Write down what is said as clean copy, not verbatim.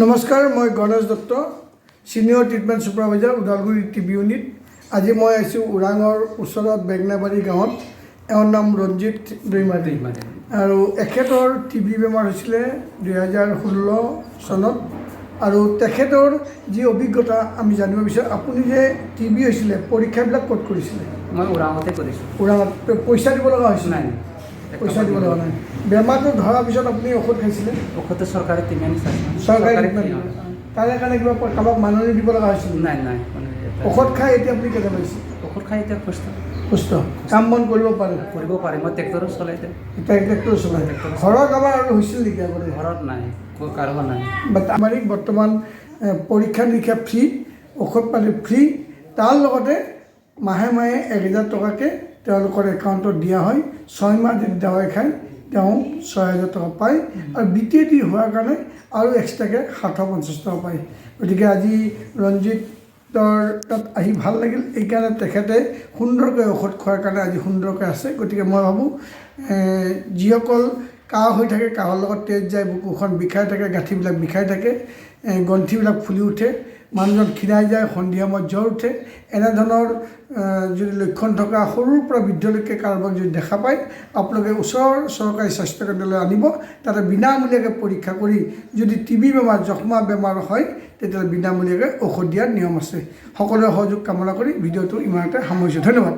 নমস্কাৰ, মই Ganesh Dutta, senior treatment supervisor, Udalguri TB unit. আজি মই আহিছোঁ ওৰাঙৰ ওচৰত বেগনাবাৰী গাঁৱত। এওঁৰ নাম ৰঞ্জিত দৈমাৰী আৰু এখেতৰ টিবি বেমাৰ হৈছিলে 2016 চনত। আৰু তেখেতৰ যি অভিজ্ঞতা আমি জানিব বিচাৰোঁ। আপুনি যে টিবি হৈছিলে, পৰীক্ষাবিলাক ক'ত কৰিছিলে? মই ওৰাঙতে কৰিছোঁ। ওৰাঙত পইচা দিব লগা হৈছিল? নাই, পইচা দিব লগা নাই। বেমাৰটো ধৰাৰ পিছত আপুনি ঔষধ খাইছিলে? ঔষধটো চৰকাৰী ট্ৰিটমেণ্ট চৰকাৰী তাৰে কাৰণে কিবা কাৰোবাক মাননি দিব লগা হৈছিল? নাই। ঔষধ খাই এতিয়া আপুনি কেনে পাইছে? ঔষধ খাই এতিয়া সুস্থ, কাম বন কৰিব পাৰে? মই ট্ৰেক্টৰো চলাই দিওঁ। এতিয়া ট্ৰেক্টৰ চলাই। ঘৰৰ কাৰোবাৰ আৰু হৈছিল নেকি আগতে? ঘৰত নাই, কাৰোবাৰ নাই। আমাৰ বৰ্তমান পৰীক্ষা নিৰীক্ষা ফ্ৰী, ঔষধ পাতি ফ্ৰী, তাৰ লগতে মাহে 1000 টকাকৈ তেওঁলোকৰ একাউণ্টত দিয়া হয়। 6 মাহ যদি দৱাই খায় তেওঁ 6000 টকা পায়। আৰু BTD হোৱাৰ কাৰণে আৰু এক্সট্ৰাকৈ 750 টকা পায়। গতিকে আজি ৰঞ্জিতৰ তাত আহি ভাল লাগিল, এইকাৰণে তেখেতে সুন্দৰকৈ ঔষধ খোৱাৰ কাৰণে আজি সুন্দৰকৈ আছে। গতিকে মই ভাবোঁ যিসকল কাহ হৈ থাকে, কাহৰ লগত তেজ যায়, বুকুখন বিষাই থাকে, গাঁঠিবিলাক বিষাই থাকে, গ্ৰন্থিবিলাক ফুলি উঠে, মানুহজন ক্ষীণাই যায়, সন্ধিয়া সময়ত জ্বৰ উঠে, এনেধৰণৰ যদি লক্ষণ থকা সৰুৰ পৰা বৃদ্ধলৈকে কাৰোবাক যদি দেখা পায়, আপোনালোকে ওচৰৰ চৰকাৰী স্বাস্থ্যকেন্দ্ৰলৈ আনিব। তাতে বিনামূলীয়াকৈ পৰীক্ষা কৰি যদি টিবি বেমাৰ, যক্ষ্মা বেমাৰ হয় তেতিয়াহ'লে বিনামূলীয়াকৈ ঔষধ দিয়াৰ নিয়ম আছে। সকলোৰে সহযোগ কামনা কৰি ভিডিঅ'টো ইমানতে সামৰিছোঁ। ধন্যবাদ।